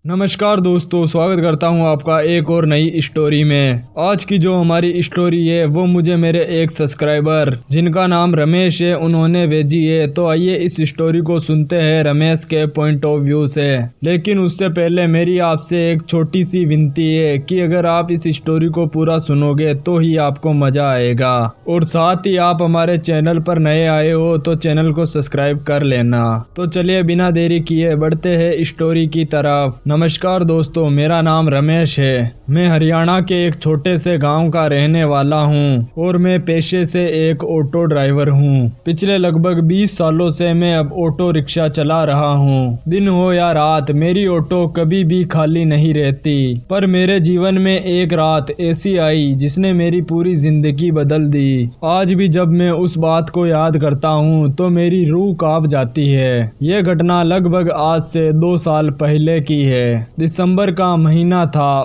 नमस्कार दोस्तों, स्वागत करता हूं आपका एक और नई स्टोरी में। आज की जो हमारी स्टोरी है वो मुझे मेरे एक सब्सक्राइबर जिनका नाम रमेश है उन्होंने भेजी है। तो आइए इस स्टोरी को सुनते हैं रमेश के पॉइंट ऑफ व्यू से। लेकिन उससे पहले मेरी आपसे एक छोटी सी विनती है कि अगर आप इस स्टोरी को पूरा सुनोगे तो ही आपको मजा आएगा, और साथ ही आप हमारे चैनल पर नए आए हो तो चैनल को सब्सक्राइब कर लेना। तो चलिए बिना देरी किए बढ़ते हैं स्टोरी की तरफ। नमस्कार दोस्तों, मेरा नाम रमेश है। मैं हरियाणा के एक छोटे से गांव का रहने वाला हूं और मैं पेशे से एक ऑटो ड्राइवर हूं। पिछले लगभग 20 सालों से मैं अब ऑटो रिक्शा चला रहा हूं। दिन हो या रात मेरी ऑटो कभी भी खाली नहीं रहती। पर मेरे जीवन में एक रात ऐसी आई जिसने मेरी पूरी जिंदगी बदल दी। आज भी जब मैं उस बात को याद करता हूं तो मेरी रूह कांप जाती है। यह घटना लगभग आज से 2 साल पहले की है। दिसंबर का महीना था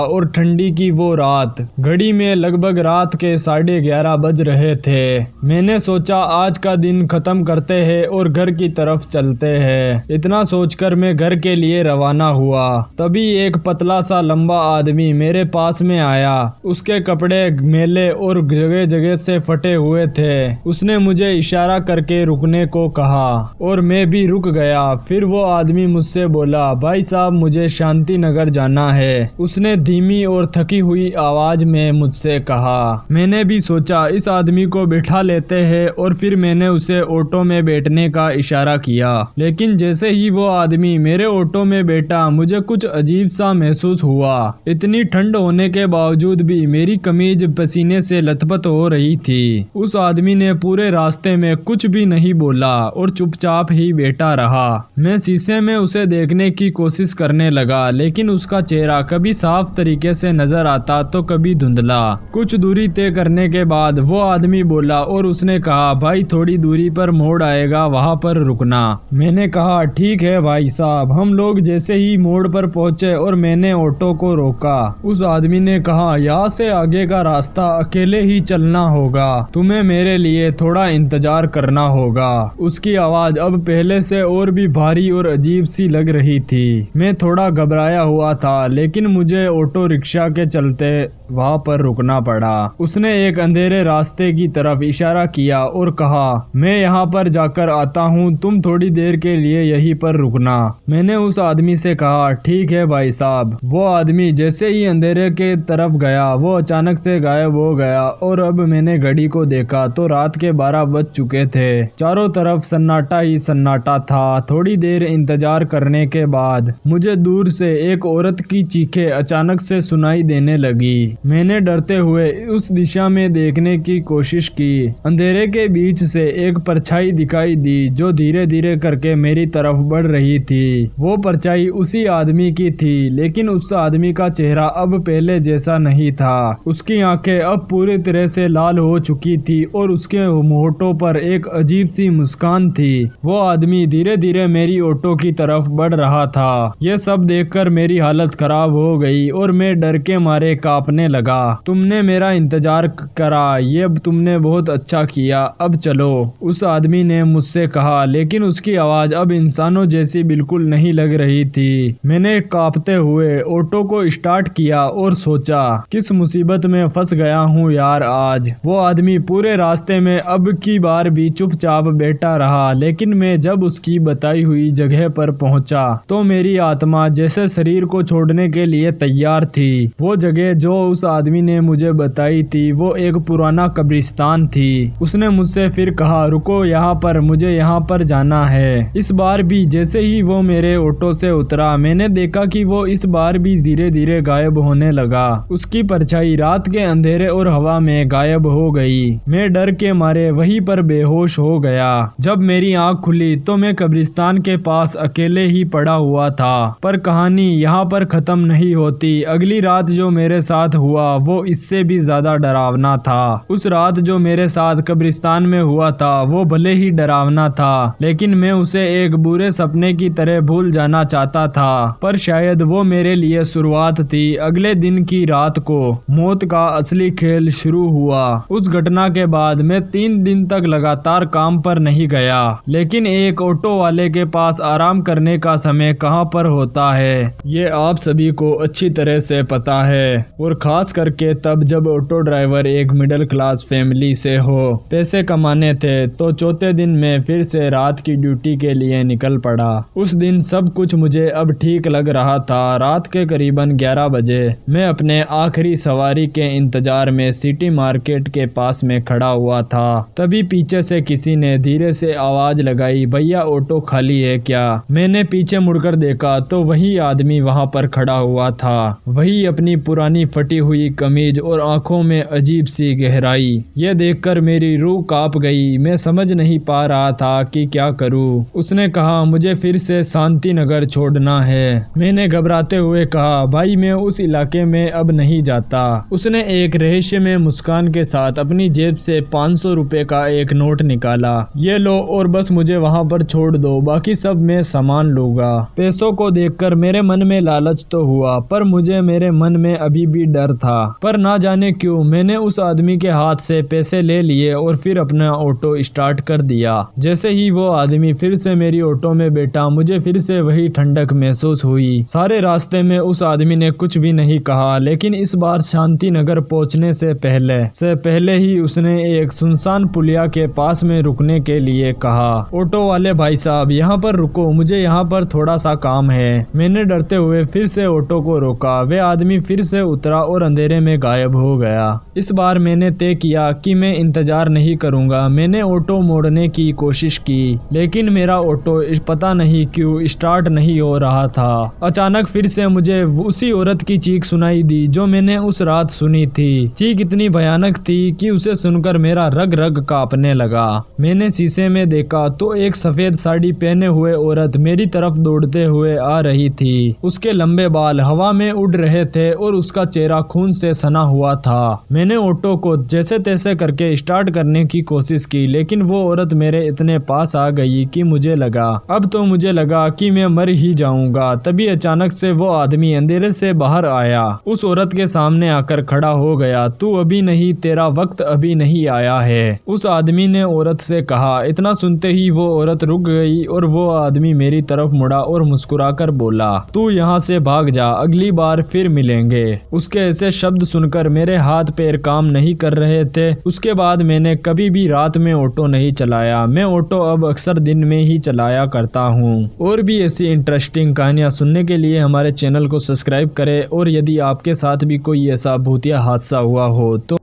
और ठंडी की वो रात। घड़ी में लगभग रात के 11:30 बज रहे थे। मैंने सोचा आज का दिन खत्म करते हैं और घर की तरफ चलते हैं। इतना सोचकर मैं घर के लिए रवाना हुआ। तभी एक पतला सा लंबा आदमी मेरे पास में आया। उसके कपड़े मैले और जगह जगह से फटे हुए थे। उसने मुझे इशारा करके रुकने को कहा और मैं भी रुक गया। फिर वो आदमी मुझसे बोला, भाई साहब मुझे शांति नगर जाना है। उसने धीमी और थकी हुई आवाज में मुझसे कहा। मैंने भी सोचा इस आदमी को बिठा लेते हैं और फिर मैंने उसे ऑटो में बैठने का इशारा किया। लेकिन जैसे ही वो आदमी मेरे ऑटो में बैठा मुझे कुछ अजीब सा महसूस हुआ। इतनी ठंड होने के बावजूद भी मेरी कमीज पसीने से लथपथ हो रही थी। उस आदमी ने पूरे रास्ते में कुछ भी नहीं बोला और चुपचाप ही बैठा रहा। मैं शीशे में उसे देखने की कोशिश करने लगा, लेकिन उसका चेहरा कभी साफ तरीके से नजर आता तो कभी धुंधला। कुछ दूरी तय करने के बाद वो आदमी बोला और उसने कहा, भाई थोड़ी दूरी पर मोड़ आएगा, वहाँ पर रुकना। मैंने कहा ठीक है भाई साहब। हम लोग जैसे ही मोड़ पर पहुँचे और मैंने ऑटो को रोका, उस आदमी ने कहा, यहाँ से आगे का रास्ता अकेले ही चलना होगा, तुम्हें मेरे लिए थोड़ा इंतजार करना होगा। उसकी आवाज अब पहले से और भी भारी और अजीब सी लग रही थी। मैं थोड़ा घबराया हुआ था, लेकिन मुझे ऑटो रिक्शा के चलते वहाँ पर रुकना पड़ा। उसने एक अंधेरे रास्ते की तरफ इशारा किया और कहा, मैं यहाँ पर जाकर आता हूँ, तुम थोड़ी देर के लिए यहीं पर रुकना। मैंने उस आदमी से कहा ठीक है भाई साहब। वो आदमी जैसे ही अंधेरे के तरफ गया वो अचानक से गायब हो गया और अब मैंने घड़ी को देखा तो रात के 12 बज चुके थे। चारों तरफ सन्नाटा ही सन्नाटा था। थोड़ी देर इंतजार करने के बाद मुझे दूर से एक औरत की चीखें अचानक से सुनाई देने लगी। मैंने डरते हुए उस दिशा में देखने की कोशिश की। अंधेरे के बीच से एक परछाई दिखाई दी जो धीरे धीरे करके मेरी तरफ बढ़ रही थी। वो परछाई उसी आदमी की थी, लेकिन उस आदमी का चेहरा अब पहले जैसा नहीं था। उसकी आंखें अब पूरी तरह से लाल हो चुकी थी और उसके होठों पर एक अजीब सी मुस्कान थी। वो आदमी धीरे धीरे मेरी ऑटो की तरफ बढ़ रहा था। यह सब देखकर मेरी हालत खराब हो गई और मैं डर के मारे कांपने लगा। तुमने मेरा इंतजार करा, ये तुमने बहुत अच्छा किया, अब चलो, उस आदमी ने मुझसे कहा। लेकिन उसकी आवाज अब इंसानों जैसी बिल्कुल नहीं लग रही थी। मैंने कांपते हुए ऑटो को स्टार्ट किया और सोचा किस मुसीबत में फंस गया हूँ यार आज। वो आदमी पूरे रास्ते में अब की बार भी चुपचाप बैठा रहा, लेकिन मैं जब उसकी बताई हुई जगह पर पहुंचा तो मेरी आत्मा जैसे शरीर को छोड़ने के लिए तैयार थी। वो जगह जो उस आदमी ने मुझे बताई थी वो एक पुराना कब्रिस्तान थी। उसने मुझसे फिर कहा, रुको यहाँ पर, मुझे यहाँ पर जाना है। इस बार भी जैसे ही वो मेरे ऑटो से उतरा मैंने देखा कि वो इस बार भी धीरे धीरे गायब होने लगा। उसकी परछाई रात के अंधेरे और हवा में गायब हो गई। मैं डर के मारे वहीं पर बेहोश हो गया। जब मेरी आंख खुली तो मैं कब्रिस्तान के पास अकेले ही पड़ा हुआ था। पर कहानी यहाँ पर खत्म नहीं होती। अगली रात जो मेरे साथ हुआ वो इससे भी ज्यादा डरावना था। उस रात जो मेरे साथ कब्रिस्तान में हुआ था वो भले ही डरावना था, लेकिन मैं उसे एक बुरे सपने की तरह भूल जाना चाहता था। पर शायद वो मेरे लिए शुरुआत थी। अगले दिन की रात को मौत का असली खेल शुरू हुआ। उस घटना के बाद मैं 3 दिन तक लगातार काम पर नहीं गया, लेकिन एक ऑटो वाले के पास आराम करने का समय कहाँ पर होता है ये आप सभी को अच्छी तरह से पता है, और खास करके तब जब ऑटो ड्राइवर एक मिडिल क्लास फैमिली से हो। पैसे कमाने थे तो चौथे दिन में फिर से रात की ड्यूटी के लिए निकल पड़ा। उस दिन सब कुछ मुझे अब ठीक लग रहा था। रात के करीबन 11 बजे मैं अपने आखिरी सवारी के इंतजार में सिटी मार्केट के पास में खड़ा हुआ था। तभी पीछे से किसी ने धीरे से आवाज लगाई, भैया ऑटो खाली है क्या? मैंने पीछे मुड़कर देखा तो वही आदमी वहां पर खड़ा हुआ था, वही अपनी पुरानी फटी हुई कमीज और आंखों में अजीब सी गहराई। यह देखकर मेरी रूह कांप गई। मैं समझ नहीं पा रहा था कि क्या करूं। उसने कहा, मुझे फिर से शांति नगर छोड़ना है। मैंने घबराते हुए कहा, भाई मैं उस इलाके में अब नहीं जाता। उसने एक रहस्यमय मुस्कान के साथ अपनी जेब से 500 रुपए का एक नोट निकाला। ये लो और बस मुझे वहां पर छोड़ दो, बाकी सब मैं सामान लूंगा। पैसों को देखकर मेरे मन में लालच तो हुआ, पर मुझे मेरे मन में अभी भी डर था। पर ना जाने क्यों मैंने उस आदमी के हाथ से पैसे ले लिए और फिर अपना ऑटो स्टार्ट कर दिया। जैसे ही वो आदमी फिर से मेरी ऑटो में बैठा, मुझे फिर से वही ठंडक महसूस हुई। सारे रास्ते में उस आदमी ने कुछ भी नहीं कहा, लेकिन इस बार शांति नगर पहुंचने से पहले ही उसने एक सुनसान पुलिया के पास में रुकने के लिए कहा। ऑटो वाले भाई साहब, यहाँ पर रुको, मुझे यहाँ पर थोड़ा सा काम है। मैंने डरते हुए फिर से ऑटो को रोका। वे आदमी फिर से उतरा और अंधेरे में गायब हो गया। इस बार मैंने तय किया कि मैं इंतजार नहीं करूंगा। मैंने ऑटो मोड़ने की कोशिश की, लेकिन मेरा ऑटो पता नहीं क्यों स्टार्ट नहीं हो रहा था। अचानक फिर से मुझे उसी औरत की चीख सुनाई दी जो मैंने उस रात सुनी थी। चीख इतनी भयानक थी कि उसे सुनकर मेरा रग रग कांपने लगा। मैंने शीशे में देखा तो एक सफेद साड़ी पहने हुए औरत मेरी तरफ दौड़ते हुए आ रही थी। उसके लंबे बाल हवा में उड़ रहे थे और उसका चेहरा खून से सना हुआ था। मैंने ऑटो को जैसे तैसे करके स्टार्ट करने की कोशिश की, लेकिन वो औरत मेरे इतने पास आ गई कि मुझे लगा कि मैं मर ही जाऊंगा। तभी अचानक से वो आदमी अंधेरे से बाहर आया, उस औरत के सामने आकर खड़ा हो गया। तू अभी नहीं, तेरा वक्त अभी नहीं आया है, उस आदमी ने औरत से कहा। इतना सुनते ही वो औरत रुक गई और वो आदमी मेरी तरफ मुड़ा और मुस्कुराकर बोला, तू यहाँ से भाग जा, अगली बार फिर मिलेंगे। उसके ऐसे शब्द सुनकर मेरे हाथ पैर काम नहीं कर रहे थे। उसके बाद मैंने कभी भी रात में ऑटो नहीं चलाया। मैं ऑटो अब अक्सर दिन में ही चलाया करता हूँ। और भी ऐसी इंटरेस्टिंग कहानियाँ सुनने के लिए हमारे चैनल को सब्सक्राइब करें, और यदि आपके साथ भी कोई ऐसा भूतिया हादसा हुआ हो तो